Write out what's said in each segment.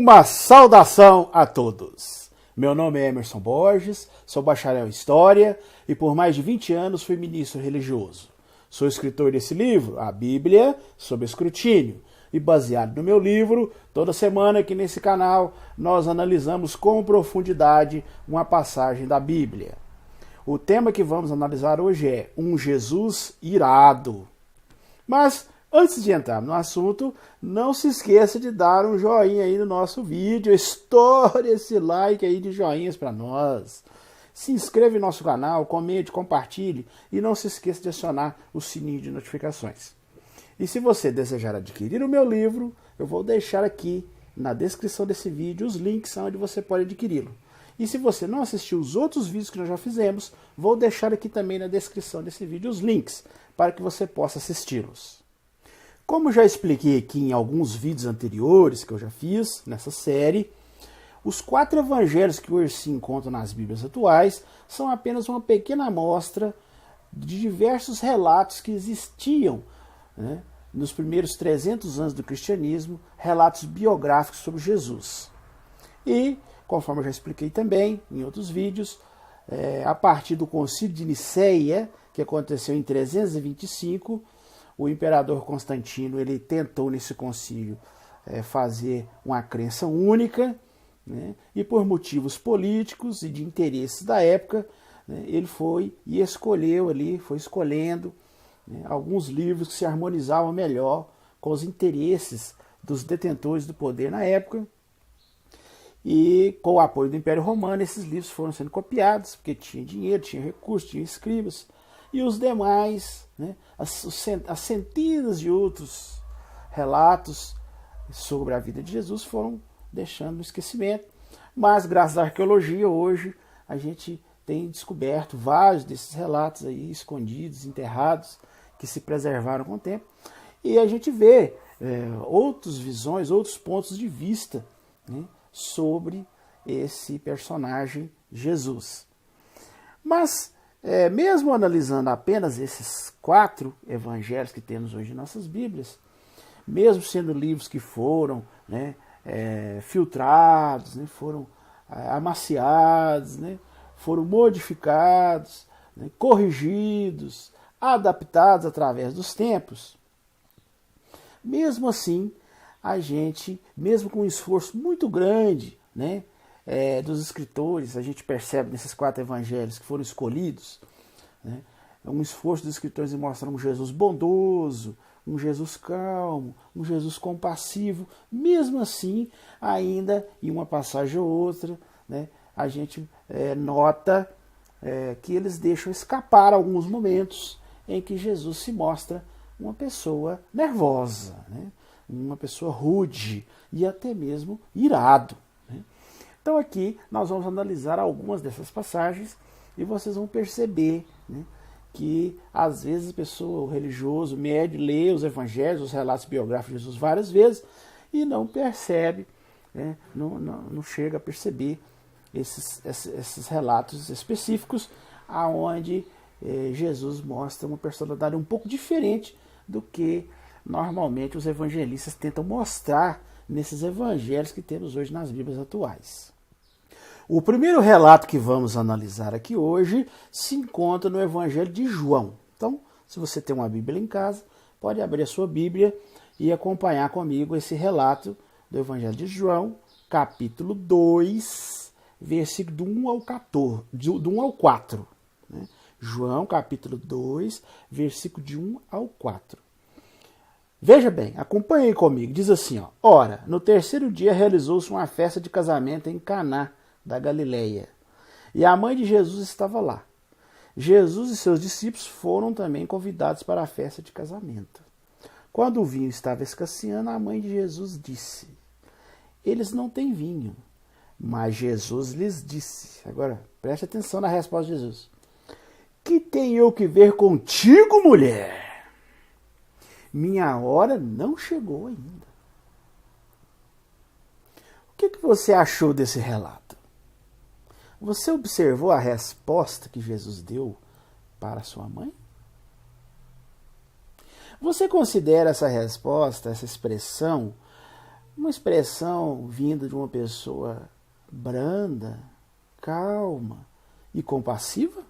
Uma saudação a todos! Meu nome é Emerson Borges, sou bacharel em História e por mais de 20 anos fui ministro religioso. Sou escritor desse livro, a Bíblia sob Escrutínio, e baseado no meu livro, toda semana aqui nesse canal nós analisamos com profundidade uma passagem da Bíblia. O tema que vamos analisar hoje é um Jesus irado. Mas antes de entrar no assunto, não se esqueça de dar um joinha aí no nosso vídeo, estoure esse like aí de joinhas para nós. Se inscreva em nosso canal, comente, compartilhe e não se esqueça de acionar o sininho de notificações. E se você desejar adquirir o meu livro, eu vou deixar aqui na descrição desse vídeo os links onde você pode adquiri-lo. E se você não assistiu os outros vídeos que nós já fizemos, vou deixar aqui também na descrição desse vídeo os links para que você possa assisti-los. Como já expliquei aqui em alguns vídeos anteriores que eu já fiz nessa série, os 4 evangelhos que hoje se encontram nas Bíblias atuais são apenas uma pequena amostra de diversos relatos que existiam, né, nos primeiros 300 anos do cristianismo, relatos biográficos sobre Jesus. E, conforme eu já expliquei também em outros vídeos, a partir do Concílio de Nicéia, que aconteceu em 325, o imperador Constantino ele tentou nesse concílio fazer uma crença única, né, e por motivos políticos e de interesses da época, né, ele foi escolhendo, né, alguns livros que se harmonizavam melhor com os interesses dos detentores do poder na época. E com o apoio do Império Romano, esses livros foram sendo copiados, porque tinha dinheiro, tinha recursos, tinha escribas. E os demais, né, as centenas de outros relatos sobre a vida de Jesus foram deixando no esquecimento. Mas graças à arqueologia, hoje a gente tem descoberto vários desses relatos aí escondidos, enterrados, que se preservaram com o tempo. E a gente vê outras visões, outros pontos de vista, né, sobre esse personagem Jesus. Mas, mesmo analisando apenas esses 4 evangelhos que temos hoje em nossas Bíblias, mesmo sendo livros que foram, né, filtrados, né, foram amaciados, né, foram modificados, né, corrigidos, adaptados através dos tempos, mesmo assim, a gente, mesmo com um esforço muito grande, né, dos escritores, a gente percebe nesses 4 evangelhos que foram escolhidos, né, um esforço dos escritores em mostrar um Jesus bondoso, um Jesus calmo, um Jesus compassivo. Mesmo assim, ainda em uma passagem ou outra, né, a gente nota que eles deixam escapar alguns momentos em que Jesus se mostra uma pessoa nervosa, né, uma pessoa rude e até mesmo irado, né? Então aqui nós vamos analisar algumas dessas passagens e vocês vão perceber, né, que às vezes a pessoa, o religioso médio, lê os evangelhos, os relatos biográficos de Jesus várias vezes e não percebe, né, não chega a perceber esses relatos específicos aonde Jesus mostra uma personalidade um pouco diferente do que normalmente os evangelistas tentam mostrar nesses evangelhos que temos hoje nas Bíblias atuais. O primeiro relato que vamos analisar aqui hoje se encontra no Evangelho de João. Então, se você tem uma Bíblia em casa, pode abrir a sua Bíblia e acompanhar comigo esse relato do Evangelho de João, capítulo 2, versículo do 1 ao 14, do 1 ao 4. Né? João, capítulo 2, versículo de 1 ao 4. Veja bem, acompanhe comigo. Diz assim, ó: Ora, no terceiro dia realizou-se uma festa de casamento em Caná da Galileia, e a mãe de Jesus estava lá. Jesus e seus discípulos foram também convidados para a festa de casamento. Quando o vinho estava escasseando, a mãe de Jesus disse: Eles não têm vinho. Mas Jesus lhes disse, agora preste atenção na resposta de Jesus: Que tenho eu que ver contigo, mulher? Minha hora não chegou ainda. O que você achou desse relato? Você observou a resposta que Jesus deu para sua mãe? Você considera essa resposta, essa expressão, uma expressão vinda de uma pessoa branda, calma e compassiva?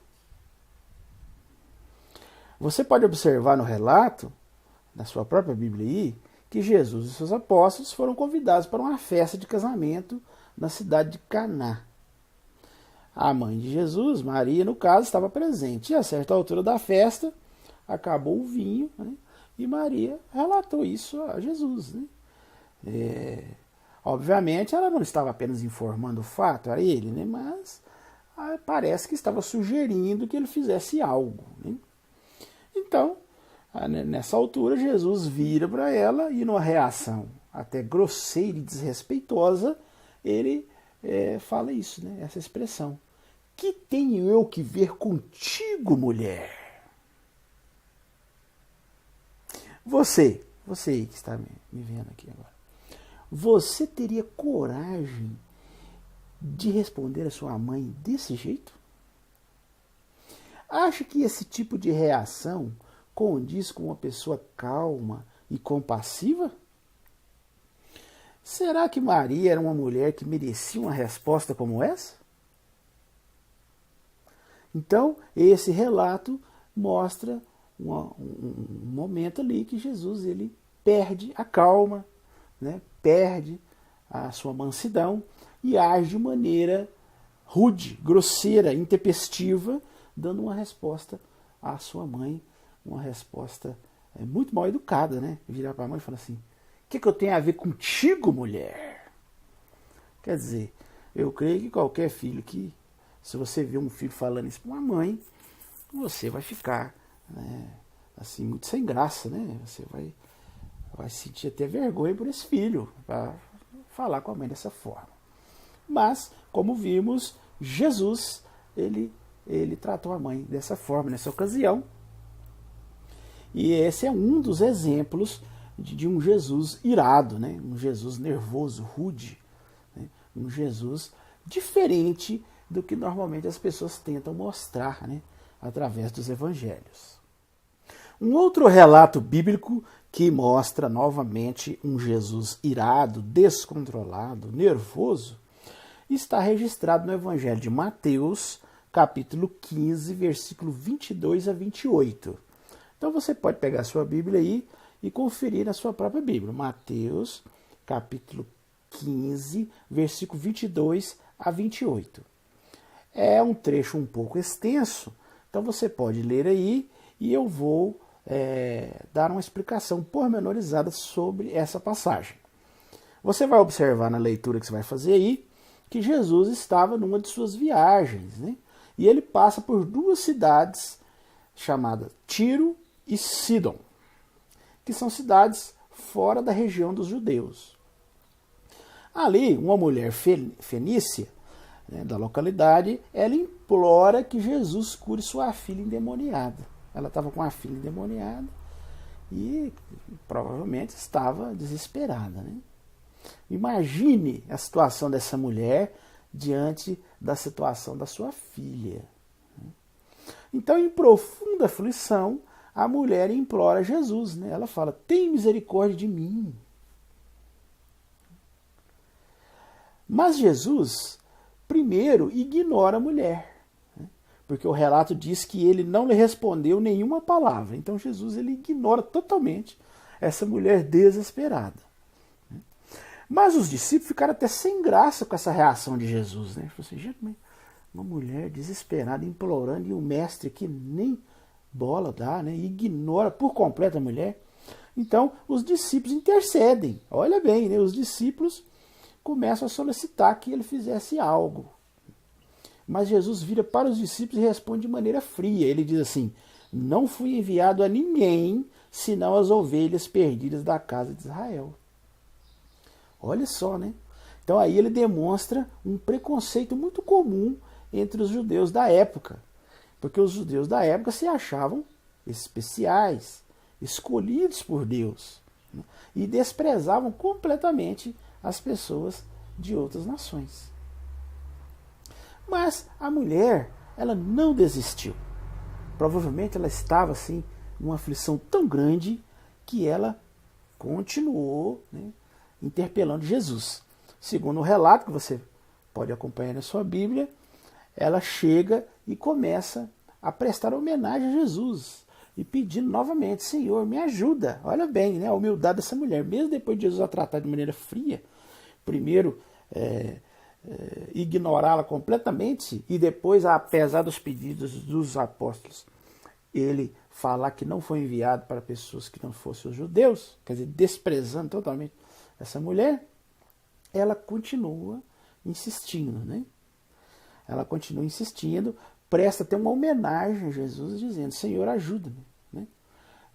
Você pode observar no relato, na sua própria Bíblia aí, que Jesus e seus apóstolos foram convidados para uma festa de casamento na cidade de Caná. A mãe de Jesus, Maria, no caso, estava presente. E a certa altura da festa, acabou o vinho, né? E Maria relatou isso a Jesus, né? Obviamente, ela não estava apenas informando o fato a ele, né? Mas parece que estava sugerindo que ele fizesse algo, né? Então, nessa altura, Jesus vira para ela e, numa reação até grosseira e desrespeitosa, ele fala isso, né? Essa expressão. Que tenho eu que ver contigo, mulher? Você aí que está me vendo aqui agora, você teria coragem de responder a sua mãe desse jeito? Acha que esse tipo de reação condiz com uma pessoa calma e compassiva? Será que Maria era uma mulher que merecia uma resposta como essa? Então, esse relato mostra um momento ali que Jesus ele perde a calma, né? Perde a sua mansidão e age de maneira rude, grosseira, intempestiva, dando uma resposta à sua mãe, uma resposta muito mal educada, né? Virar para a mãe e falar assim: o que eu tenho a ver contigo, mulher? Quer dizer, eu creio que qualquer filho que, se você vê um filho falando isso para uma mãe, você vai ficar, né, assim, muito sem graça, né? Você vai sentir até vergonha por esse filho, para falar com a mãe dessa forma. Mas, como vimos, Jesus, ele tratou a mãe dessa forma, nessa ocasião. E esse é um dos exemplos de um Jesus irado, né? Um Jesus nervoso, rude, né? Um Jesus diferente do que normalmente as pessoas tentam mostrar, né? Através dos evangelhos. Um outro relato bíblico que mostra novamente um Jesus irado, descontrolado, nervoso, está registrado no Evangelho de Mateus, capítulo 15, versículo 22 a 28. Então você pode pegar a sua Bíblia aí e conferir na sua própria Bíblia. Mateus, capítulo 15, versículo 22 a 28. É um trecho um pouco extenso, então você pode ler aí e eu vou dar uma explicação pormenorizada sobre essa passagem. Você vai observar na leitura que você vai fazer aí que Jesus estava numa de suas viagens, né? E ele passa por duas cidades chamadas Tiro e Sidom, que são cidades fora da região dos judeus. Ali, uma mulher fenícia, né, da localidade, ela implora que Jesus cure sua filha endemoniada. Ela estava com a filha endemoniada e provavelmente estava desesperada, né? Imagine a situação dessa mulher diante da situação da sua filha. Então, em profunda aflição, a mulher implora a Jesus, né? Ela fala: tem misericórdia de mim. Mas Jesus, primeiro, ignora a mulher, né? Porque o relato diz que ele não lhe respondeu nenhuma palavra. Então, Jesus ele ignora totalmente essa mulher desesperada. Mas os discípulos ficaram até sem graça com essa reação de Jesus, né? Falaram assim: gente, uma mulher desesperada, implorando, e o mestre que nem bola dá, né? Ignora por completo a mulher. Então, os discípulos intercedem. Olha bem, né? Os discípulos começam a solicitar que ele fizesse algo. Mas Jesus vira para os discípulos e responde de maneira fria. Ele diz assim: não fui enviado a ninguém, senão as ovelhas perdidas da casa de Israel. Olha só, né? Então aí ele demonstra um preconceito muito comum entre os judeus da época. Porque os judeus da época se achavam especiais, escolhidos por Deus, né? E desprezavam completamente as pessoas de outras nações. Mas a mulher, ela não desistiu. Provavelmente ela estava assim, numa aflição tão grande que ela continuou, né, interpelando Jesus. Segundo o relato que você pode acompanhar na sua Bíblia, ela chega e começa a prestar homenagem a Jesus e pedindo novamente: Senhor, me ajuda. Olha bem, né, a humildade dessa mulher. Mesmo depois de Jesus a tratar de maneira fria, primeiro ignorá-la completamente e depois, apesar dos pedidos dos apóstolos, ele falar que não foi enviado para pessoas que não fossem os judeus, quer dizer, desprezando totalmente essa mulher, ela continua insistindo, né? Ela continua insistindo, presta até uma homenagem a Jesus, dizendo: Senhor, ajuda-me. Né?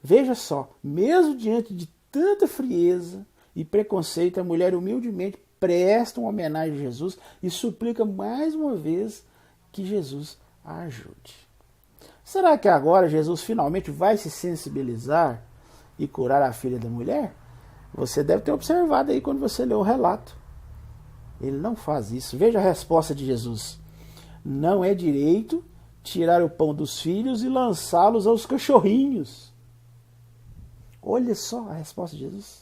Veja só, mesmo diante de tanta frieza e preconceito, a mulher humildemente presta uma homenagem a Jesus e suplica mais uma vez que Jesus a ajude. Será que agora Jesus finalmente vai se sensibilizar e curar a filha da mulher? Você deve ter observado aí quando você leu o relato. Ele não faz isso. Veja a resposta de Jesus: não é direito tirar o pão dos filhos e lançá-los aos cachorrinhos. Olha só a resposta de Jesus.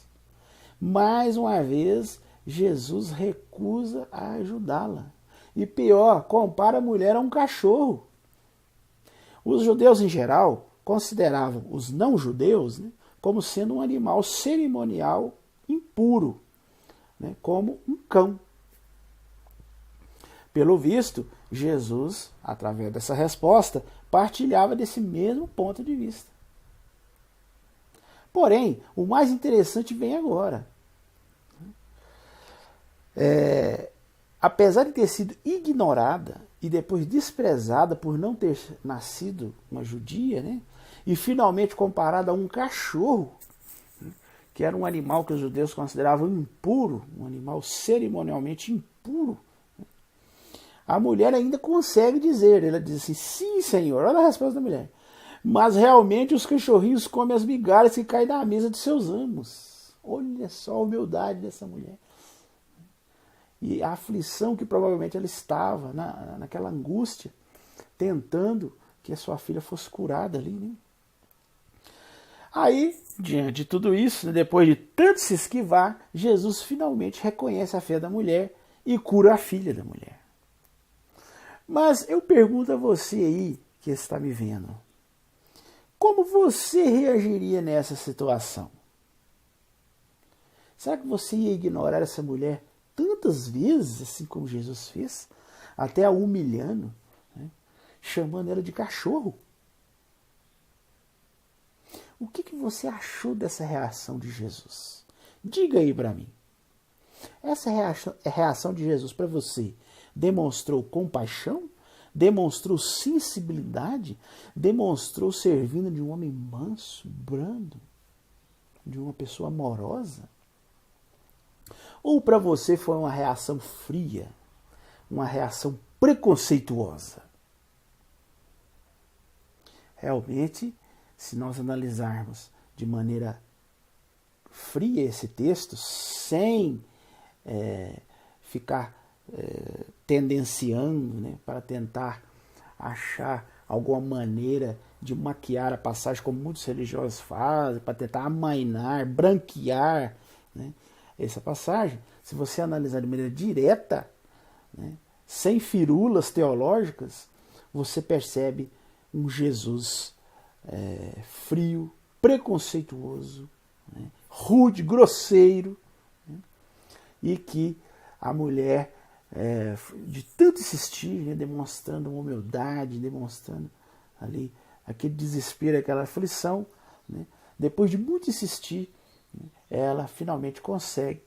Mais uma vez, Jesus recusa a ajudá-la. E pior, compara a mulher a um cachorro. Os judeus, em geral, consideravam os não-judeus, né, como sendo um animal cerimonial impuro, né, como um cão. Pelo visto, Jesus, através dessa resposta, partilhava desse mesmo ponto de vista. Porém, o mais interessante vem agora. Apesar de ter sido ignorada e depois desprezada por não ter nascido uma judia, né, e finalmente comparada a um cachorro, né, que era um animal que os judeus consideravam impuro, um animal cerimonialmente impuro, né, a mulher ainda consegue dizer, ela diz assim: sim, Senhor. Olha a resposta da mulher: mas realmente os cachorrinhos comem as migalhas que caem da mesa de seus amos. Olha só a humildade dessa mulher. E a aflição que provavelmente ela estava, naquela angústia, tentando que a sua filha fosse curada ali, né? Aí, diante de tudo isso, né, depois de tanto se esquivar, Jesus finalmente reconhece a fé da mulher e cura a filha da mulher. Mas eu pergunto a você aí, que está me vendo, como você reagiria nessa situação? Será que você ia ignorar essa mulher tantas vezes, assim como Jesus fez, até a humilhando, né, chamando ela de cachorro? O que você achou dessa reação de Jesus? Diga aí para mim. Essa reação de Jesus para você demonstrou compaixão? Demonstrou sensibilidade? Demonstrou servindo de um homem manso, brando? De uma pessoa amorosa? Ou para você foi uma reação fria, uma reação preconceituosa? Realmente, se nós analisarmos de maneira fria esse texto, sem ficar tendenciando, né, para tentar achar alguma maneira de maquiar a passagem, como muitos religiosos fazem, para tentar amainar, branquear, né, essa passagem, se você analisar de maneira direta, né, sem firulas teológicas, você percebe um Jesus frio, preconceituoso, né, rude, grosseiro, né, e que a mulher, de tanto insistir, né, demonstrando uma humildade, demonstrando ali aquele desespero, aquela aflição, né, depois de muito insistir, ela finalmente consegue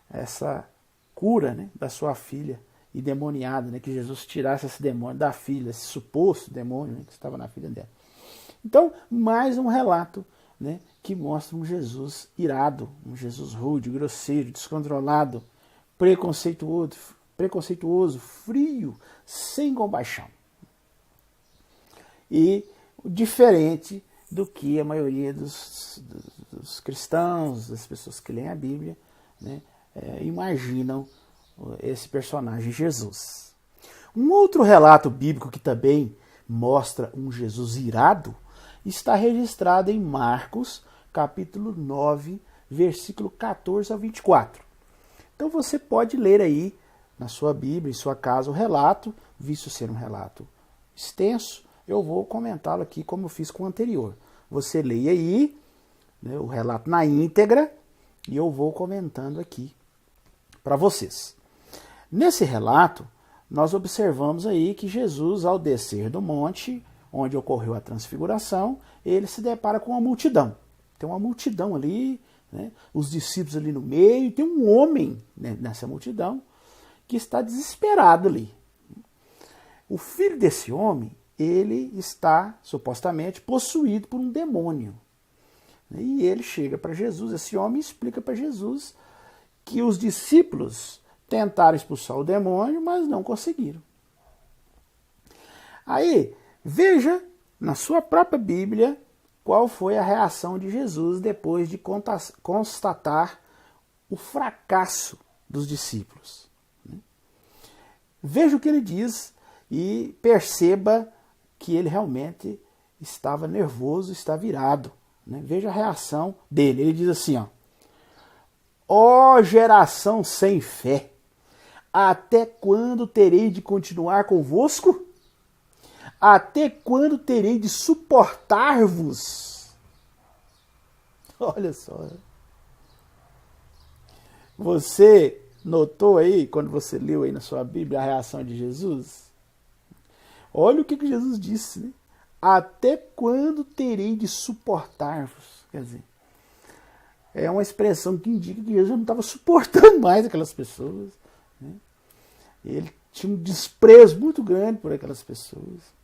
essa cura, né, da sua filha endemoniada, né, que Jesus tirasse esse demônio da filha, esse suposto demônio, né, que estava na filha dela. Então, mais um relato, né, que mostra um Jesus irado, um Jesus rude, grosseiro, descontrolado, preconceituoso, frio, sem compaixão. E diferente do que a maioria dos cristãos, das pessoas que leem a Bíblia, né, imaginam esse personagem Jesus. Um outro relato bíblico que também mostra um Jesus irado está registrado em Marcos, capítulo 9, versículo 14 ao 24. Então você pode ler aí na sua Bíblia, em sua casa, o relato, visto ser um relato extenso, eu vou comentá-lo aqui como eu fiz com o anterior. Você leia aí, né, o relato na íntegra e eu vou comentando aqui para vocês. Nesse relato, nós observamos aí que Jesus, ao descer do monte, onde ocorreu a transfiguração, ele se depara com uma multidão. Tem uma multidão ali, né, os discípulos ali no meio, e tem um homem, né, nessa multidão que está desesperado ali. O filho desse homem, ele está supostamente possuído por um demônio. E ele chega para Jesus, esse homem explica para Jesus que os discípulos tentaram expulsar o demônio, mas não conseguiram. Aí, veja na sua própria Bíblia qual foi a reação de Jesus depois de constatar o fracasso dos discípulos. Veja o que ele diz e perceba que ele realmente estava nervoso, está virado. Veja a reação dele. Ele diz assim, ó geração sem fé, até quando terei de continuar convosco? Até quando terei de suportar-vos? Olha só. Você notou aí, quando você leu aí na sua Bíblia, a reação de Jesus? Olha o que Jesus disse, né? Até quando terei de suportar-vos? Quer dizer, é uma expressão que indica que Jesus não estava suportando mais aquelas pessoas, né? Ele tinha um desprezo muito grande por aquelas pessoas,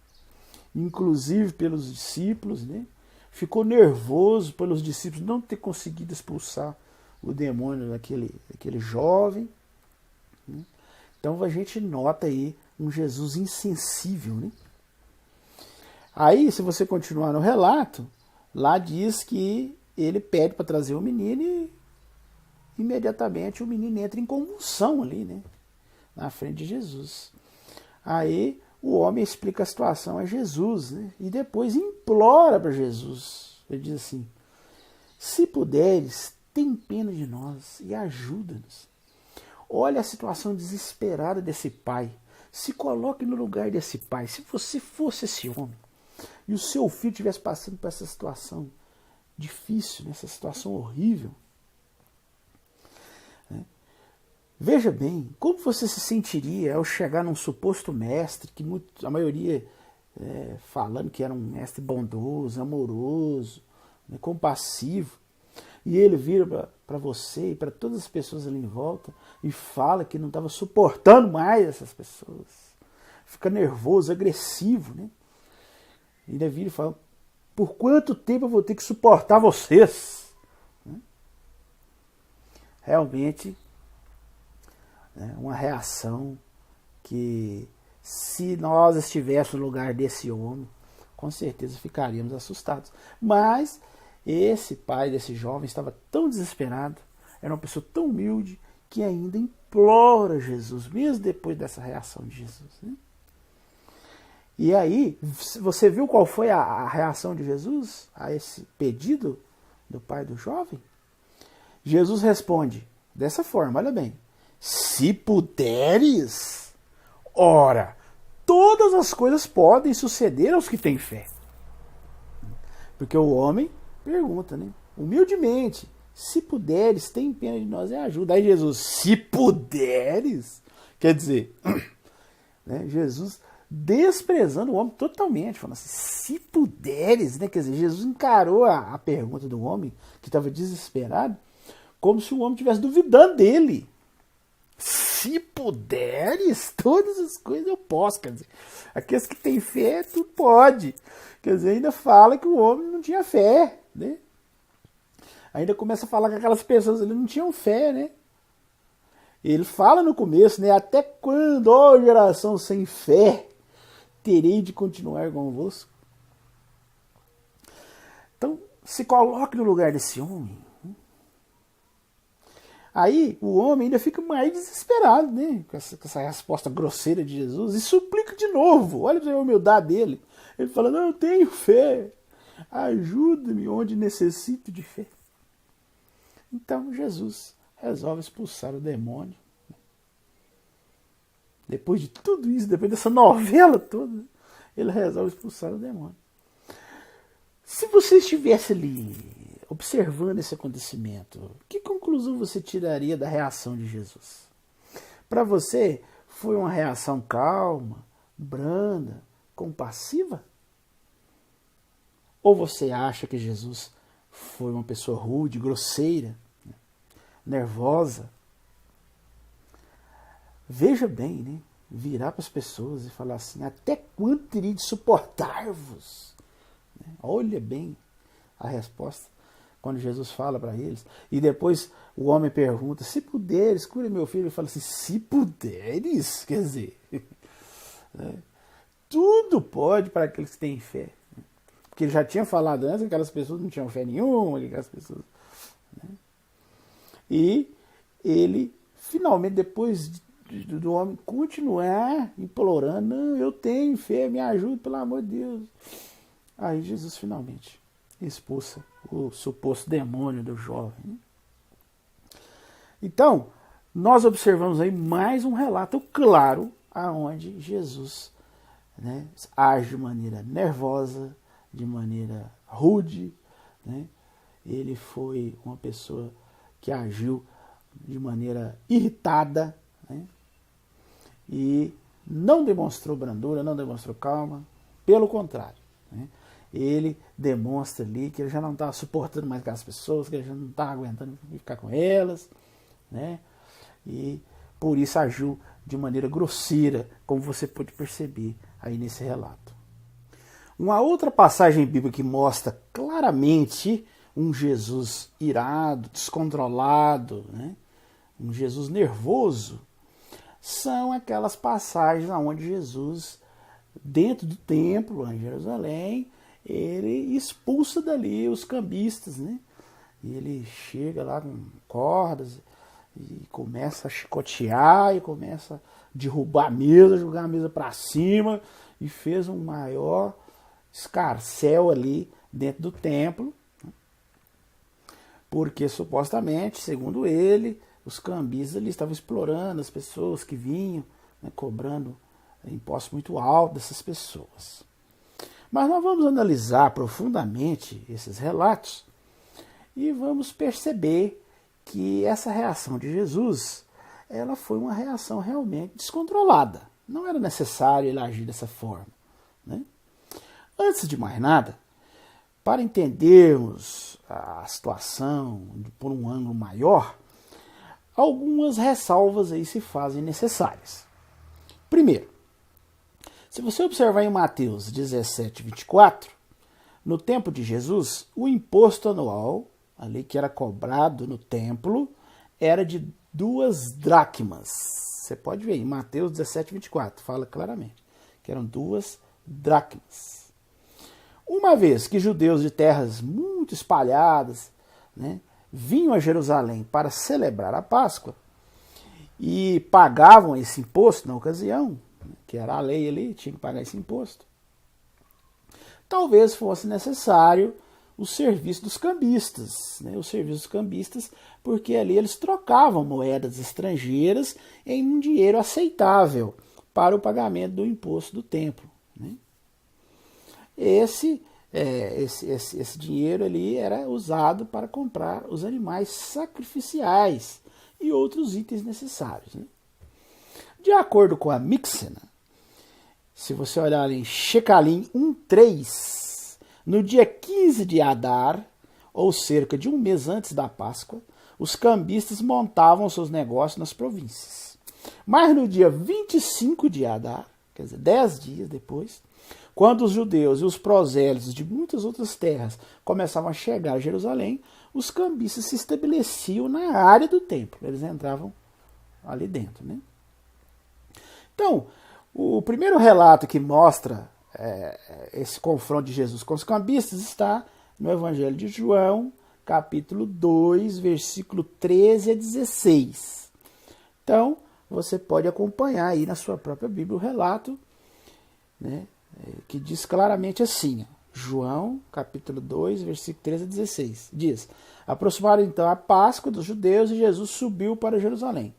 inclusive pelos discípulos, né? Ficou nervoso pelos discípulos não ter conseguido expulsar o demônio daquele jovem, né? Então a gente nota aí um Jesus insensível, né? Aí, se você continuar no relato, lá diz que ele pede para trazer o menino e imediatamente o menino entra em convulsão ali, né? Na frente de Jesus. Aí o homem explica a situação a Jesus, né? E depois implora para Jesus. Ele diz assim, se puderes, tem pena de nós e ajuda-nos. Olha a situação desesperada desse pai. Se coloque no lugar desse pai. Se você fosse esse homem e o seu filho estivesse passando por essa situação difícil, essa situação horrível, né? Veja bem, como você se sentiria ao chegar num suposto mestre, que a maioria falando que era um mestre bondoso, amoroso, né, compassivo, e ele vira para você e para todas as pessoas ali em volta e fala que não estava suportando mais essas pessoas. Fica nervoso, agressivo, né? E ainda vira e fala, por quanto tempo eu vou ter que suportar vocês? Realmente, uma reação que, se nós estivéssemos no lugar desse homem, com certeza ficaríamos assustados. Mas esse pai desse jovem estava tão desesperado, era uma pessoa tão humilde, que ainda implora Jesus, mesmo depois dessa reação de Jesus, né? E aí, você viu qual foi a reação de Jesus a esse pedido do pai do jovem? Jesus responde dessa forma, olha bem, se puderes, ora, todas as coisas podem suceder aos que têm fé. Porque o homem pergunta, né, humildemente, se puderes, tem pena de nós e ajuda. Aí Jesus, se puderes, quer dizer, né, Jesus desprezando o homem totalmente, falando assim, se puderes, né? Quer dizer, Jesus encarou a pergunta do homem, que estava desesperado, como se o homem estivesse duvidando dele. Se puderes, todas as coisas eu posso, quer dizer, aqueles que têm fé, tudo pode. Quer dizer, ainda fala que o homem não tinha fé, né? Ainda começa a falar que aquelas pessoas ali não tinham fé, né? Ele fala no começo, né? Até quando, ó geração sem fé, terei de continuar convosco? Então, se coloque no lugar desse homem. Aí, o homem ainda fica mais desesperado, né? Com essa resposta grosseira de Jesus. E suplica de novo. Olha para a humildade dele. Ele fala, não, eu tenho fé. Ajuda-me onde necessito de fé. Então, Jesus resolve expulsar o demônio. Depois de tudo isso, depois dessa novela toda, ele resolve expulsar o demônio. Se você estivesse ali observando esse acontecimento, que conclusão você tiraria da reação de Jesus? Para você, foi uma reação calma, branda, compassiva? Ou você acha que Jesus foi uma pessoa rude, grosseira, nervosa? Veja bem, né? Virar para as pessoas e falar assim: até quando teria de suportar-vos? Olha bem a resposta quando Jesus fala para eles. E depois o homem pergunta: se puderes, cure meu filho. Ele fala assim: se puderes, quer dizer, tudo pode para aqueles que têm fé. Porque ele já tinha falado antes que aquelas pessoas não tinham fé nenhuma, aquelas pessoas. E ele, finalmente, depois do homem continuar implorando: não, eu tenho fé, me ajude, pelo amor de Deus. Aí Jesus finalmente expulsa o suposto demônio do jovem. Então, nós observamos aí mais um relato claro aonde Jesus, né, age de maneira nervosa, de maneira rude, né? Ele foi uma pessoa que agiu de maneira irritada, né? E não demonstrou brandura, não demonstrou calma, pelo contrário, né? Ele demonstra ali que ele já não está suportando mais aquelas pessoas, que ele já não está aguentando ficar com elas, né? E por isso agiu de maneira grosseira, como você pode perceber aí nesse relato. Uma outra passagem bíblica que mostra claramente um Jesus irado, descontrolado, né? Um Jesus nervoso, são aquelas passagens onde Jesus, dentro do templo, lá em Jerusalém, ele expulsa dali os cambistas, né? E ele chega lá com cordas e começa a chicotear e começa a derrubar a mesa, jogar a mesa para cima, e fez um maior escarcéu ali dentro do templo, porque supostamente, segundo ele, os cambistas ali estavam explorando as pessoas que vinham, né, cobrando impostos muito altos dessas pessoas. Mas nós vamos analisar profundamente esses relatos e vamos perceber que essa reação de Jesus, ela foi uma reação realmente descontrolada. Não era necessário ele agir dessa forma, né? Antes de mais nada, para entendermos a situação por um ângulo maior, algumas ressalvas aí se fazem necessárias. Primeiro, se você observar em Mateus 17, 24, no tempo de Jesus, o imposto anual, ali que era cobrado no templo, era de 2 dracmas. Você pode ver em Mateus 17, 24, fala claramente que eram 2 dracmas. Uma vez que judeus de terras muito espalhadas, né, vinham a Jerusalém para celebrar a Páscoa e pagavam esse imposto na ocasião, que era a lei ali, tinha que pagar esse imposto, talvez fosse necessário o serviço dos cambistas, né, o serviço dos cambistas, porque ali eles trocavam moedas estrangeiras em um dinheiro aceitável para o pagamento do imposto do templo, né? Esse dinheiro ali era usado para comprar os animais sacrificiais e outros itens necessários, né? De acordo com a Mixena, se você olhar em Shecalim 1:3, no dia 15 de Adar, ou cerca de um mês antes da Páscoa, os cambistas montavam seus negócios nas províncias. Mas no dia 25 de Adar, quer dizer, 10 dias depois, quando os judeus e os prosélitos de muitas outras terras começavam a chegar a Jerusalém, os cambistas se estabeleciam na área do templo. Eles entravam ali dentro, né? Então, o primeiro relato que mostra esse confronto de Jesus com os cambistas está no Evangelho de João, capítulo 2, versículo 13 a 16. Então, você pode acompanhar aí na sua própria Bíblia o relato, né, que diz claramente assim: João, capítulo 2, versículo 13 a 16. Diz: aproximaram então a Páscoa dos judeus e Jesus subiu para Jerusalém.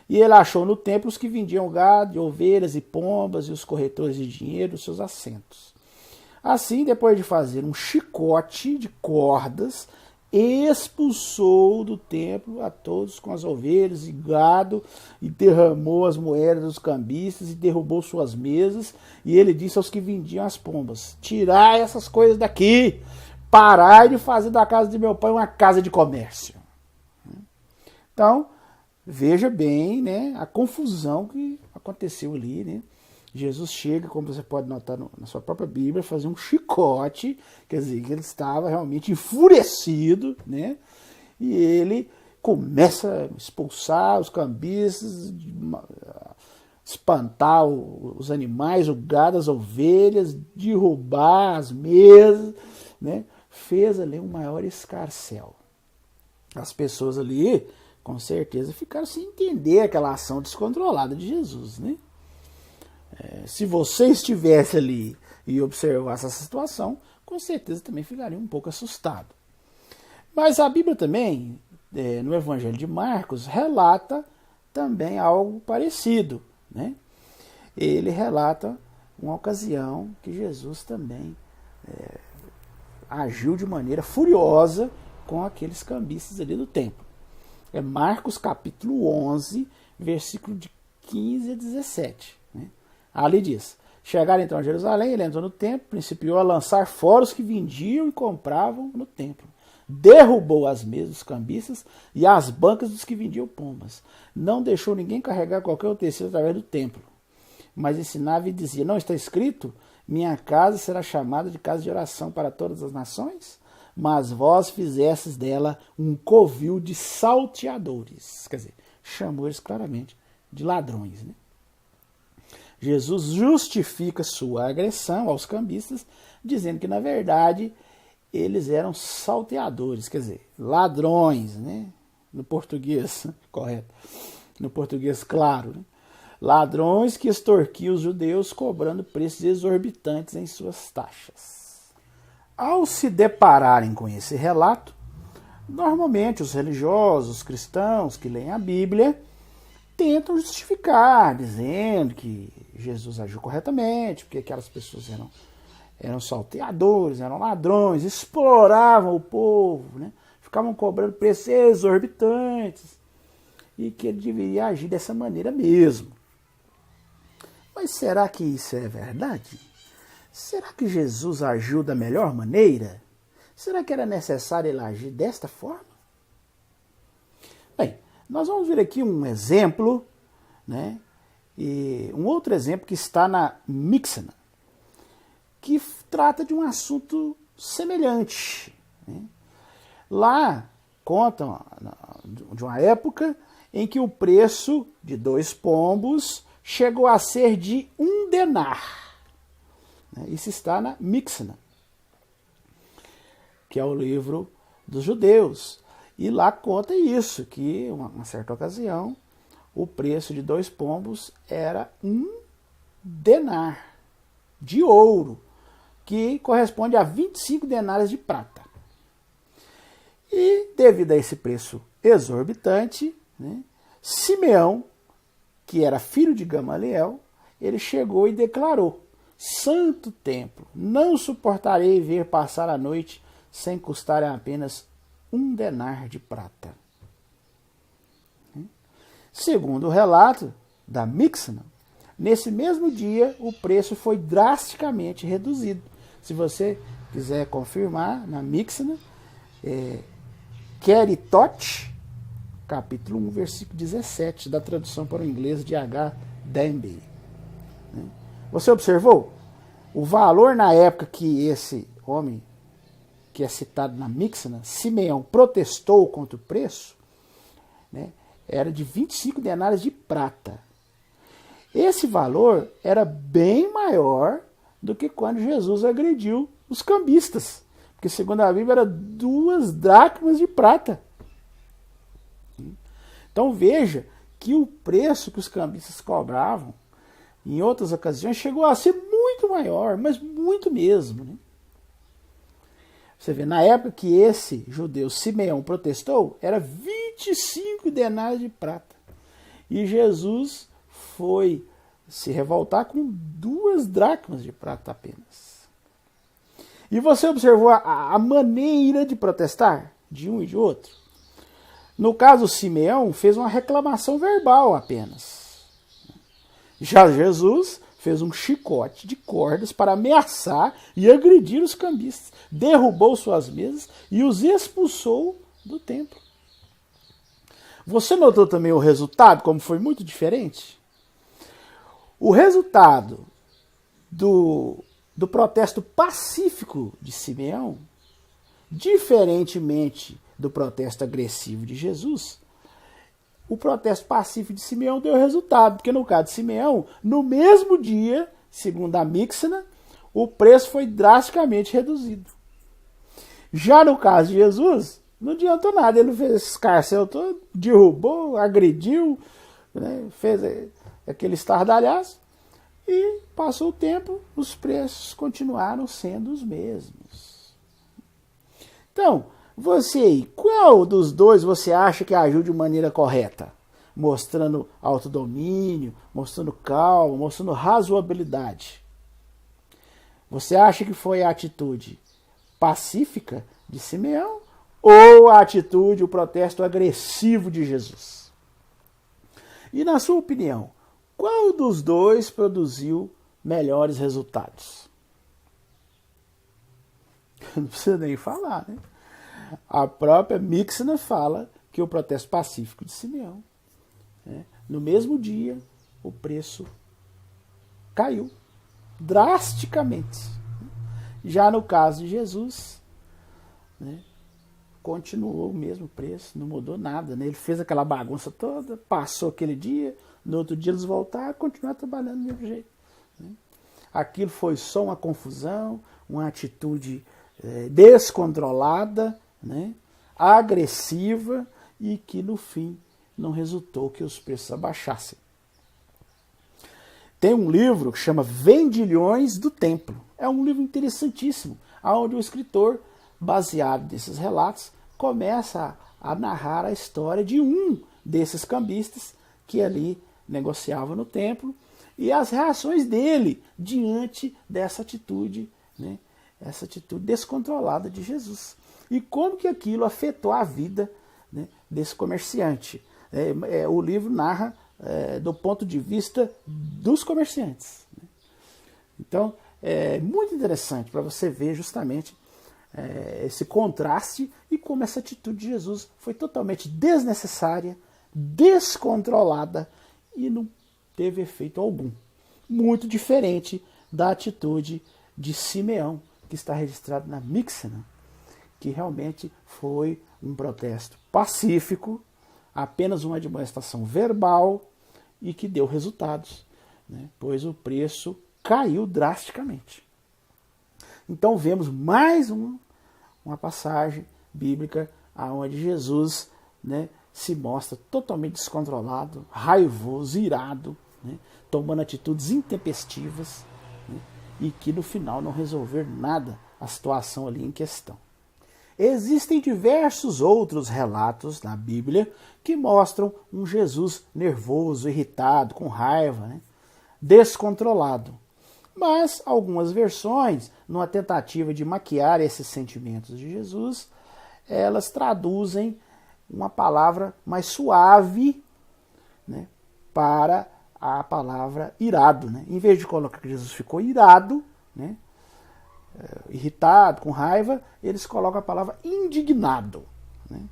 E ele achou no templo os que vendiam gado, ovelhas e pombas e os corretores de dinheiro nos seus assentos. Assim, depois de fazer um chicote de cordas, expulsou do templo a todos com as ovelhas e gado, e derramou as moedas dos cambistas e derrubou suas mesas. E ele disse aos que vendiam as pombas: tirai essas coisas daqui, parai de fazer da casa de meu pai uma casa de comércio. Então, veja bem, né, a confusão que aconteceu ali, né? Jesus chega, como você pode notar na sua própria Bíblia, fazer um chicote, quer dizer, que ele estava realmente enfurecido, né? E ele começa a expulsar os cambistas, espantar os animais, o gado, as ovelhas, derrubar as mesas, né? Fez ali um maior escarcéu. As pessoas ali, com certeza, ficaram sem entender aquela ação descontrolada de Jesus, né? Se você estivesse ali e observasse essa situação, com certeza também ficaria um pouco assustado. Mas a Bíblia também, no Evangelho de Marcos, relata também algo parecido, né? Ele relata uma ocasião que Jesus também agiu de maneira furiosa com aqueles cambistas ali do templo. É Marcos capítulo 11, versículo de 15 a 17, né? Ali diz: chegaram então a Jerusalém, ele entrou no templo, principiou a lançar fora os que vendiam e compravam no templo. Derrubou as mesas dos cambistas e as bancas dos que vendiam pombas. Não deixou ninguém carregar qualquer utensílio através do templo. Mas ensinava e dizia: não está escrito, minha casa será chamada de casa de oração para todas as nações? Mas vós fizestes dela um covil de salteadores. Quer dizer, chamou eles claramente de ladrões, né? Jesus justifica sua agressão aos cambistas, dizendo que, na verdade, eles eram salteadores, quer dizer, ladrões, né? No português correto, no português claro, né? Ladrões que extorquiam os judeus cobrando preços exorbitantes em suas taxas. Ao se depararem com esse relato, normalmente os religiosos, os cristãos que leem a Bíblia, tentam justificar, dizendo que Jesus agiu corretamente, porque aquelas pessoas eram salteadores, eram ladrões, exploravam o povo, né? Ficavam cobrando preços exorbitantes, e que ele deveria agir dessa maneira mesmo. Mas será que isso é verdade? Será que Jesus agiu da melhor maneira? Será que era necessário ele agir desta forma? Bem, nós vamos ver aqui um exemplo, né? E um outro exemplo que está na Mixana, que trata de um assunto semelhante, né? Lá contam de uma época em que o preço de 2 pombos chegou a ser de 1 denar. Isso está na Mixana, que é o livro dos judeus. E lá conta isso, que uma certa ocasião o preço de 2 pombos era 1 denar de ouro, que corresponde a 25 denários de prata. E devido a esse preço exorbitante, né, Simeão, que era filho de Gamaliel, ele chegou e declarou: santo templo, não suportarei ver passar a noite sem custar apenas 1 denar de prata. Segundo o relato da Mixana, nesse mesmo dia o preço foi drasticamente reduzido. Se você quiser confirmar, na Mixana, Keritot, capítulo 1, versículo 17, da tradução para o inglês de H. Denby. Você observou? O valor na época que esse homem, que é citado na Mixana, Simeão, protestou contra o preço, né, era de 25 denários de prata. Esse valor era bem maior do que quando Jesus agrediu os cambistas, porque segundo a Bíblia era 2 dracmas de prata. Então veja que o preço que os cambistas cobravam em outras ocasiões chegou a ser muito maior, mas muito mesmo, né? Você vê, na época que esse judeu Simeão protestou, era 25 denários de prata. E Jesus foi se revoltar com 2 dracmas de prata apenas. E você observou a maneira de protestar de um e de outro? No caso, Simeão fez uma reclamação verbal apenas. Já Jesus fez um chicote de cordas para ameaçar e agredir os cambistas. Derrubou suas mesas e os expulsou do templo. Você notou também o resultado, como foi muito diferente? O resultado do protesto pacífico de Simeão, diferentemente do protesto agressivo de Jesus, o protesto pacífico de Simeão deu resultado, porque no caso de Simeão, no mesmo dia, segundo a Mixna, o preço foi drasticamente reduzido. Já no caso de Jesus, não adiantou nada, ele fez esse escarcel todo, derrubou, agrediu, né, fez aquele estardalhaço, e passou o tempo, os preços continuaram sendo os mesmos. Então, você aí, qual dos dois você acha que agiu de maneira correta? Mostrando autodomínio, mostrando calma, mostrando razoabilidade. Você acha que foi a atitude pacífica de Simeão ou a atitude, o protesto agressivo de Jesus? E na sua opinião, qual dos dois produziu melhores resultados? Não precisa nem falar, né? A própria Mixna fala que o protesto pacífico de Simeão, né, no mesmo dia, o preço caiu drasticamente. Já no caso de Jesus, né, continuou o mesmo preço, não mudou nada. Né? Ele fez aquela bagunça toda, passou aquele dia, no outro dia eles voltaram e continuaram trabalhando do mesmo jeito. Né? Aquilo foi só uma confusão, uma atitude descontrolada, né, agressiva, e que no fim não resultou que os preços abaixassem. Tem um livro que chama Vendilhões do Templo. É um livro interessantíssimo, onde o escritor, baseado nesses relatos, começa a narrar a história de um desses cambistas que ali negociava no templo e as reações dele diante dessa atitude, né, essa atitude descontrolada de Jesus. E como que aquilo afetou a vida, né, desse comerciante. O livro narra do ponto de vista dos comerciantes. Né? Então, é muito interessante para você ver justamente esse contraste e como essa atitude de Jesus foi totalmente desnecessária, descontrolada e não teve efeito algum. Muito diferente da atitude de Simeão, que está registrado na Mixna, que realmente foi um protesto pacífico, apenas uma demonstração verbal e que deu resultados, né? Pois o preço caiu drasticamente. Então vemos mais uma passagem bíblica onde Jesus, né, se mostra totalmente descontrolado, raivoso, irado, né, tomando atitudes intempestivas, né, e que no final não resolver nada a situação ali em questão. Existem diversos outros relatos na Bíblia que mostram um Jesus nervoso, irritado, com raiva, né, descontrolado. Mas algumas versões, numa tentativa de maquiar esses sentimentos de Jesus, elas traduzem uma palavra mais suave, né, para a palavra irado. Né? Em vez de colocar que Jesus ficou irado, né, irritado, com raiva, eles colocam a palavra indignado, né?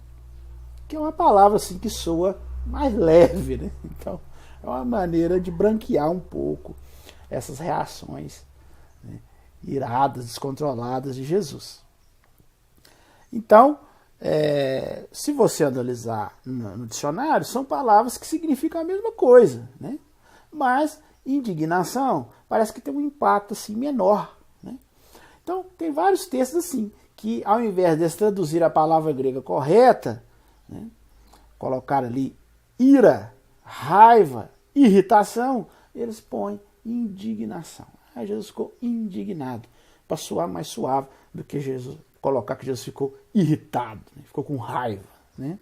Que é uma palavra assim que soa mais leve, né? Então é uma maneira de branquear um pouco essas reações, né, iradas, descontroladas de Jesus. Então, se você analisar no dicionário, são palavras que significam a mesma coisa, né? Mas indignação parece que tem um impacto assim menor. Então, tem vários textos assim, que ao invés de traduzir a palavra grega correta, né, colocar ali ira, raiva, irritação, eles põem indignação. Aí Jesus ficou indignado, para soar mais suave do que Jesus, colocar que Jesus ficou irritado, né? Ficou com raiva, né?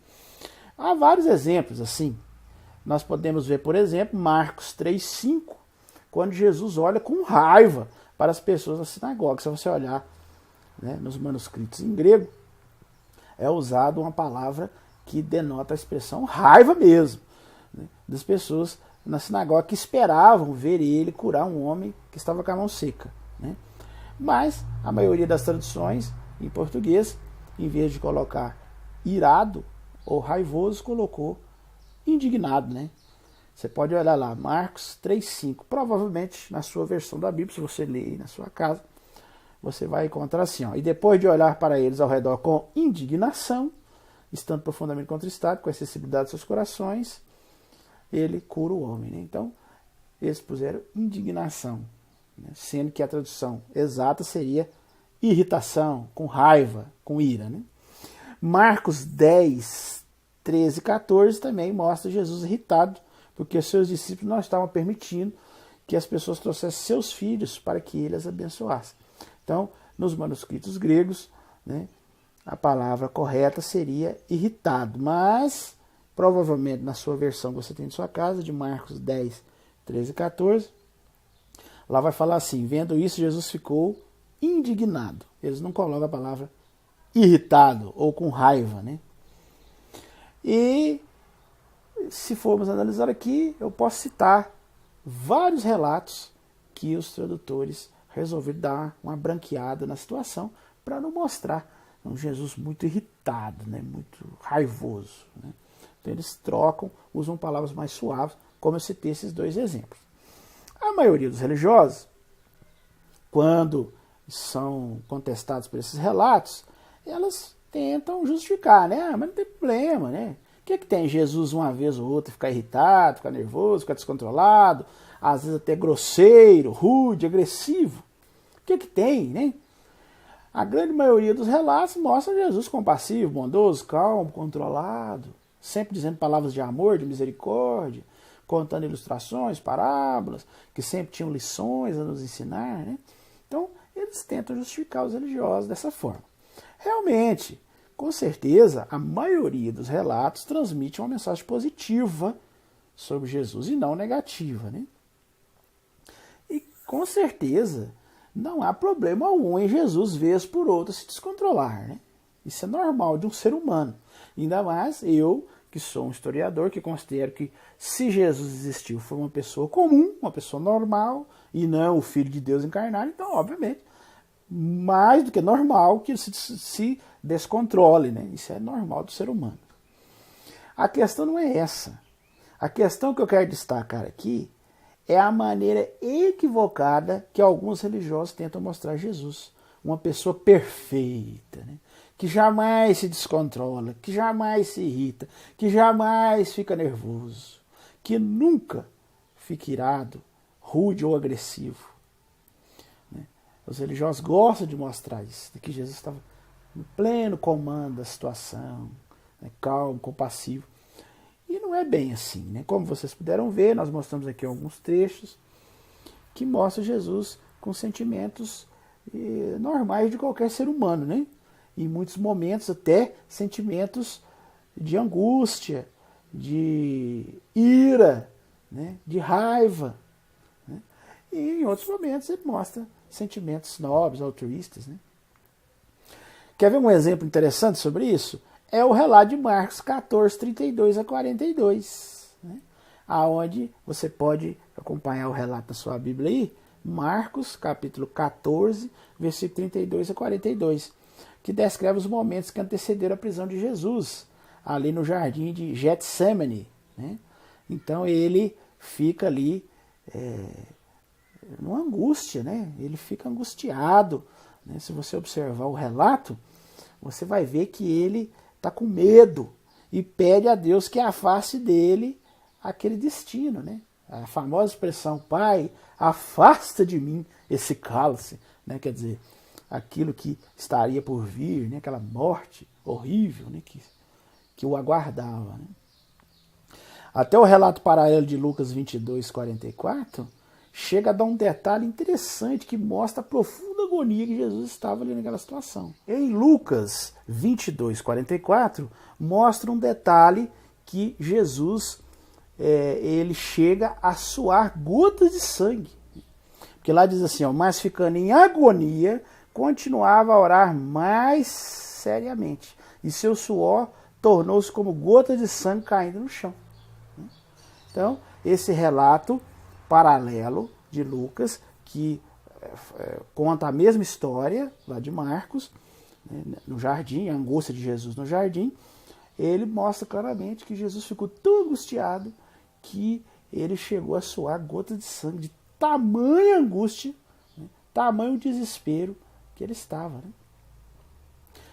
Há vários exemplos assim. Nós podemos ver, por exemplo, Marcos 3,5, quando Jesus olha com raiva para as pessoas da sinagoga. Se você olhar, né, nos manuscritos em grego, é usado uma palavra que denota a expressão raiva mesmo, né, das pessoas na sinagoga que esperavam ver ele curar um homem que estava com a mão seca, né? Mas a maioria das traduções em português, em vez de colocar irado ou raivoso, colocou indignado, né? Você pode olhar lá, Marcos 3,5. Provavelmente na sua versão da Bíblia, se você ler aí na sua casa, você vai encontrar assim, ó: e depois de olhar para eles ao redor com indignação, estando profundamente contristado com a acessibilidade de seus corações, ele cura o homem, né? Então, eles puseram indignação, né? Sendo que a tradução exata seria irritação, com raiva, com ira, né? Marcos 10, 13 e 14 também mostra Jesus irritado, porque os seus discípulos não estavam permitindo que as pessoas trouxessem seus filhos para que ele as abençoasse. Então, nos manuscritos gregos, né, a palavra correta seria irritado, mas provavelmente na sua versão que você tem em sua casa, de Marcos 10, 13 e 14, lá vai falar assim: vendo isso, Jesus ficou indignado. Eles não colocam a palavra irritado ou com raiva, né? E se formos analisar aqui, eu posso citar vários relatos que os tradutores resolveram dar uma branqueada na situação para não mostrar um Jesus muito irritado, né? Muito raivoso, né? Então eles trocam, usam palavras mais suaves, como eu citei esses dois exemplos. A maioria dos religiosos, quando são contestados por esses relatos, elas tentam justificar, né? Mas não tem problema, né? O que tem? Jesus uma vez ou outra ficar irritado, ficar nervoso, ficar descontrolado, às vezes até grosseiro, rude, agressivo. O que tem, né? A grande maioria dos relatos mostra Jesus compassivo, bondoso, calmo, controlado, sempre dizendo palavras de amor, de misericórdia, contando ilustrações, parábolas, que sempre tinham lições a nos ensinar, né? Então, eles tentam justificar os religiosos dessa forma. Realmente, com certeza, a maioria dos relatos transmite uma mensagem positiva sobre Jesus e não negativa, né? E com certeza não há problema algum em Jesus, vez por outra, se descontrolar, né? Isso é normal de um ser humano. Ainda mais eu, que sou um historiador, que considero que se Jesus existiu, foi uma pessoa comum, uma pessoa normal, e não o Filho de Deus encarnado, então, obviamente, mais do que normal que se descontrole, né? Isso é normal do ser humano. A questão não é essa. A questão que eu quero destacar aqui é a maneira equivocada que alguns religiosos tentam mostrar Jesus. Uma pessoa perfeita, né? Que jamais se descontrola, que jamais se irrita, que jamais fica nervoso, que nunca fica irado, rude ou agressivo. Os religiosos gostam de mostrar isso, de que Jesus estava no pleno comando da situação, né, calmo, compassivo. E não é bem assim, né? Como vocês puderam ver, nós mostramos aqui alguns trechos que mostram Jesus com sentimentos normais de qualquer ser humano, né? Em muitos momentos até sentimentos de angústia, de ira, né? De raiva, né? E em outros momentos ele mostra sentimentos nobres, altruístas, né? Quer ver um exemplo interessante sobre isso? É o relato de Marcos 14, 32 a 42, né? Aonde você pode acompanhar o relato na sua Bíblia aí, Marcos, capítulo 14, versículo 32 a 42, que descreve os momentos que antecederam a prisão de Jesus, ali no jardim de Getsemane, né? Então ele fica ali numa angústia, né? Ele fica angustiado, né? Se você observar o relato, você vai ver que ele está com medo e pede a Deus que afaste dele aquele destino, né? A famosa expressão: Pai, afasta de mim esse cálice, né? Quer dizer, aquilo que estaria por vir, né? Aquela morte horrível, né? que o aguardava, né? Até o relato paralelo de Lucas 22, 44, chega a dar um detalhe interessante que mostra a profunda agonia que Jesus estava ali naquela situação. Em Lucas 22:44, mostra um detalhe que Jesus ele chega a suar gotas de sangue. Porque lá diz assim, ó, mas ficando em agonia, continuava a orar mais seriamente. E seu suor tornou-se como gotas de sangue caindo no chão. Então, esse relato paralelo de Lucas, que conta a mesma história lá de Marcos, né, no jardim, a angústia de Jesus no jardim, ele mostra claramente que Jesus ficou tão angustiado que ele chegou a suar gotas de sangue, de tamanha angústia, né, tamanho desespero que ele estava. Né?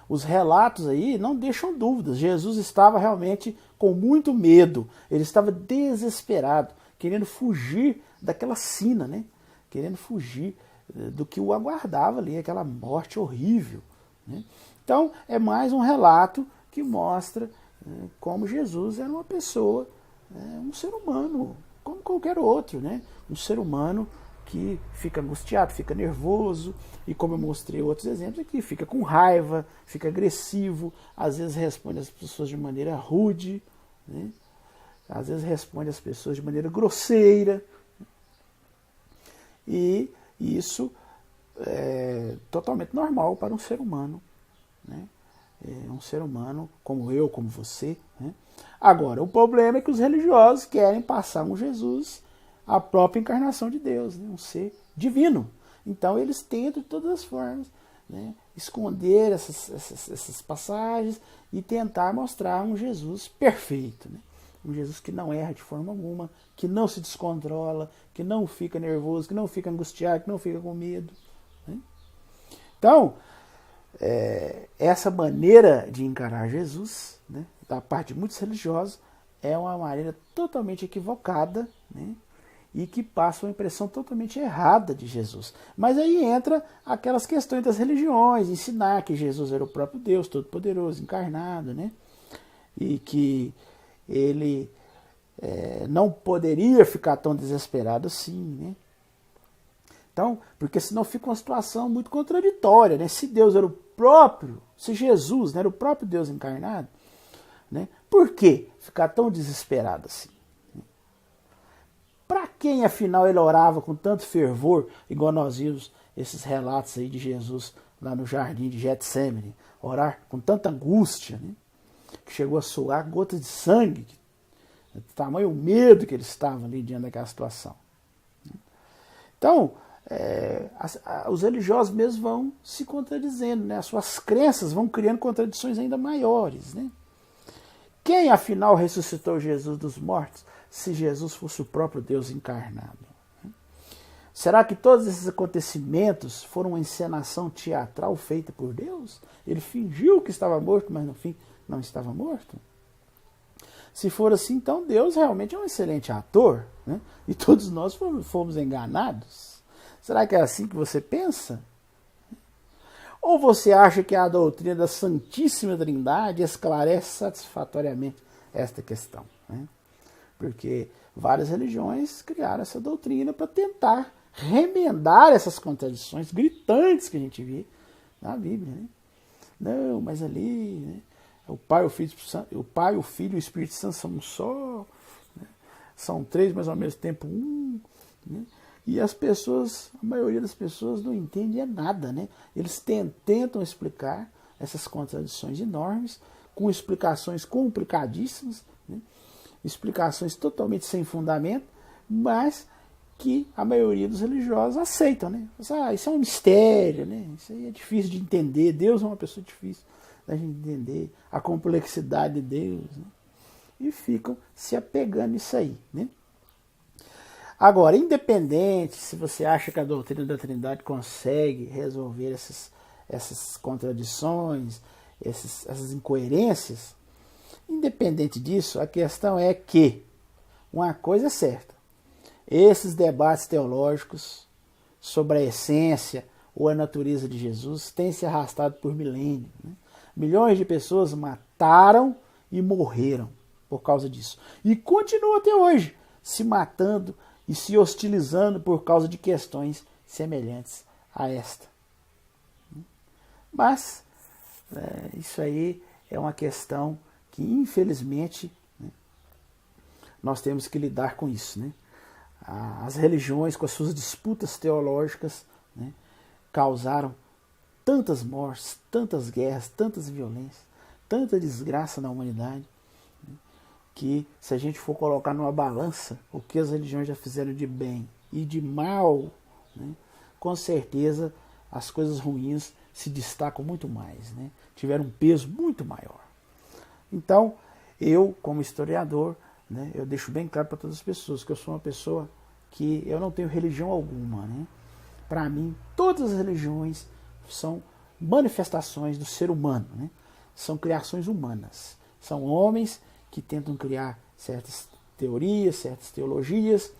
Os relatos aí não deixam dúvidas. Jesus estava realmente com muito medo. Ele estava desesperado, querendo fugir daquela sina, né? Querendo fugir do que o aguardava ali, aquela morte horrível. Né? Então, é mais um relato que mostra como Jesus era uma pessoa, um ser humano, como qualquer outro, né? Um ser humano que fica angustiado, fica nervoso, e como eu mostrei outros exemplos aqui, fica com raiva, fica agressivo, às vezes responde às pessoas de maneira rude, né? Às vezes responde às pessoas de maneira grosseira, e isso é totalmente normal para um ser humano, né? Um ser humano como eu, como você, né? Agora, o problema é que os religiosos querem passar um Jesus, a própria encarnação de Deus, né? Um ser divino. Então eles tentam de todas as formas, né, esconder essas passagens e tentar mostrar um Jesus perfeito, né? Um Jesus que não erra de forma alguma, que não se descontrola, que não fica nervoso, que não fica angustiado, que não fica com medo. Né? Então, essa maneira de encarar Jesus, né, da parte de muitos religiosos, é uma maneira totalmente equivocada, né, e que passa uma impressão totalmente errada de Jesus. Mas aí entra aquelas questões das religiões, ensinar que Jesus era o próprio Deus, Todo-Poderoso, encarnado, né, e que ele não poderia ficar tão desesperado assim, né? Então, porque senão fica uma situação muito contraditória, né? Se Deus era o próprio, se Jesus, né, era o próprio Deus encarnado, né? Por que ficar tão desesperado assim? Para quem, afinal, ele orava com tanto fervor, igual nós vimos esses relatos aí de Jesus lá no jardim de Getsemane, orar com tanta angústia, né? Que chegou a suar gotas de sangue, do tamanho medo que ele estava ali diante daquela situação. Então, os religiosos mesmo vão se contradizendo, né? As suas crenças vão criando contradições ainda maiores, né? Quem, afinal, ressuscitou Jesus dos mortos, se Jesus fosse o próprio Deus encarnado? Será que todos esses acontecimentos foram uma encenação teatral feita por Deus? Ele fingiu que estava morto, mas no fim não estava morto? Se for assim, então Deus realmente é um excelente ator, né? E todos nós fomos enganados. Será que é assim que você pensa? Ou você acha que a doutrina da Santíssima Trindade esclarece satisfatoriamente esta questão, né? Porque várias religiões criaram essa doutrina para tentar remendar essas contradições gritantes que a gente vê na Bíblia, né? Não, mas ali, né, o Pai, o Filho e o Espírito Santo são um só, né? São três, mas ao mesmo tempo um, né? E as pessoas, a maioria das pessoas não entende nada, né? Eles tentam explicar essas contradições enormes com explicações complicadíssimas, né? Explicações totalmente sem fundamento, mas que a maioria dos religiosos aceitam, né? Isso é um mistério, né? Isso aí é difícil de entender. Deus é uma pessoa difícil da gente entender a complexidade de Deus, né? E ficam se apegando nisso aí, né? Agora, independente se você acha que a doutrina da Trindade consegue resolver essas contradições, essas incoerências, independente disso, a questão é que uma coisa é certa: esses debates teológicos sobre a essência ou a natureza de Jesus têm se arrastado por milênios, né? Milhões de pessoas mataram e morreram por causa disso. E continuam até hoje se matando e se hostilizando por causa de questões semelhantes a esta. Mas isso aí é uma questão que, infelizmente, né, nós temos que lidar com isso. Né? As religiões, com as suas disputas teológicas, né, causaram tantas mortes, tantas guerras, tantas violências, tanta desgraça na humanidade, né, que se a gente for colocar numa balança o que as religiões já fizeram de bem e de mal, né, com certeza as coisas ruins se destacam muito mais, né, tiveram um peso muito maior. Então, eu, como historiador, né, eu deixo bem claro para todas as pessoas que eu sou uma pessoa que eu não tenho religião alguma. Né? Para mim, todas as religiões são manifestações do ser humano, né? São criações humanas. São homens que tentam criar certas teorias, certas teologias,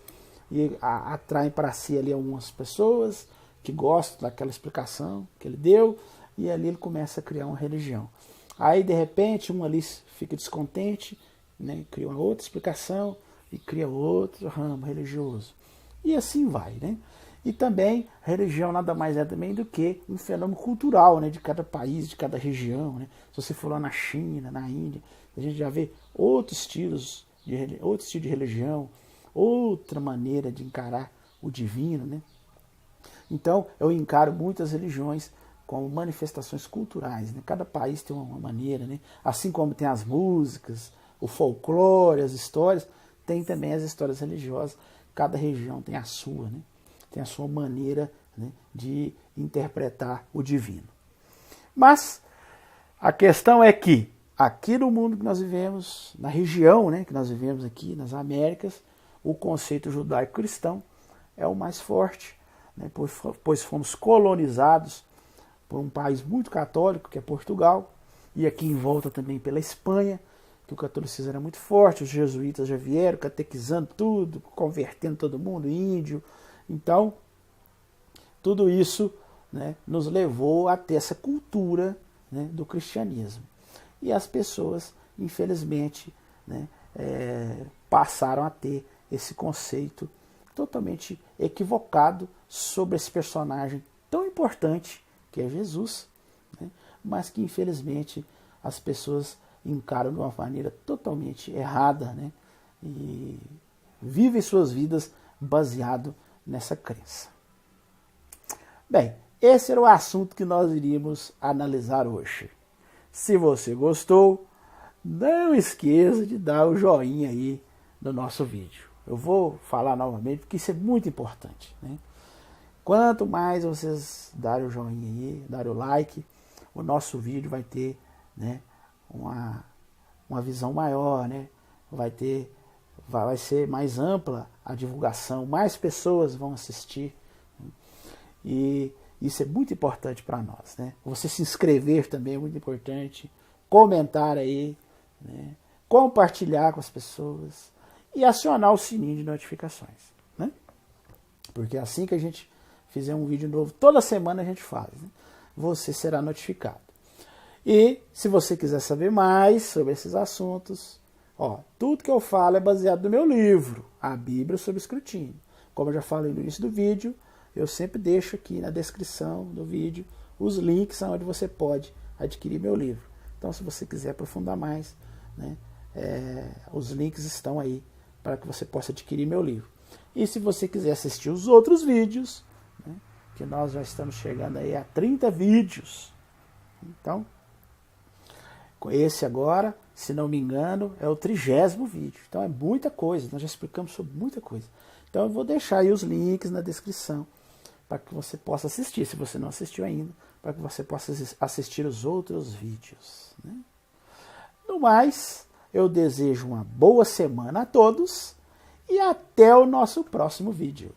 e atraem para si ali algumas pessoas que gostam daquela explicação que ele deu, e ali ele começa a criar uma religião. Aí, de repente, um ali fica descontente, né, cria uma outra explicação e cria outro ramo religioso. E assim vai, né? E também, a religião nada mais é também do que um fenômeno cultural, né, de cada país, de cada região. Né? Se você for lá na China, na Índia, a gente já vê outros estilos outro estilo de religião, outra maneira de encarar o divino. Né? Então, eu encaro muitas religiões como manifestações culturais. Né? Cada país tem uma maneira, né? Assim como tem as músicas, o folclore, as histórias, tem também as histórias religiosas. Cada região tem a sua, né? Tem a sua maneira, né, de interpretar o divino. Mas a questão é que aqui no mundo que nós vivemos, na região, né, que nós vivemos aqui, nas Américas, o conceito judaico-cristão é o mais forte, né, pois fomos colonizados por um país muito católico, que é Portugal, e aqui em volta também pela Espanha, que o catolicismo era muito forte, os jesuítas já vieram catequizando tudo, convertendo todo mundo, índio. Então, tudo isso, né, nos levou a ter essa cultura, né, do cristianismo. E as pessoas, infelizmente, né, passaram a ter esse conceito totalmente equivocado sobre esse personagem tão importante que é Jesus, né, mas que, infelizmente, as pessoas encaram de uma maneira totalmente errada, né, e vivem suas vidas baseado nessa crença. Bem, esse era o assunto que nós iríamos analisar hoje. Se você gostou, não esqueça de dar o joinha aí no nosso vídeo. Eu vou falar novamente porque isso é muito importante, né? Quanto mais vocês darem o joinha aí, darem o like, o nosso vídeo vai ter, né, uma visão maior, né? Vai ser mais ampla a divulgação, mais pessoas vão assistir. E isso é muito importante para nós, né? Você se inscrever também é muito importante, comentar aí, né? Compartilhar com as pessoas e acionar o sininho de notificações, né? Porque assim que a gente fizer um vídeo novo, toda semana a gente faz, né? Você será notificado. E se você quiser saber mais sobre esses assuntos, tudo que eu falo é baseado no meu livro, A Bíblia sob Escrutínio. Como eu já falei no início do vídeo, eu sempre deixo aqui na descrição do vídeo os links onde você pode adquirir meu livro. Então, se você quiser aprofundar mais, né, os links estão aí para que você possa adquirir meu livro. E se você quiser assistir os outros vídeos, né, que nós já estamos chegando aí a 30 vídeos. Então, esse agora, se não me engano, é o 30º vídeo. Então é muita coisa, nós já explicamos sobre muita coisa. Então eu vou deixar aí os links na descrição para que você possa assistir, se você não assistiu ainda, para que você possa assistir os outros vídeos. Né? No mais, eu desejo uma boa semana a todos e até o nosso próximo vídeo.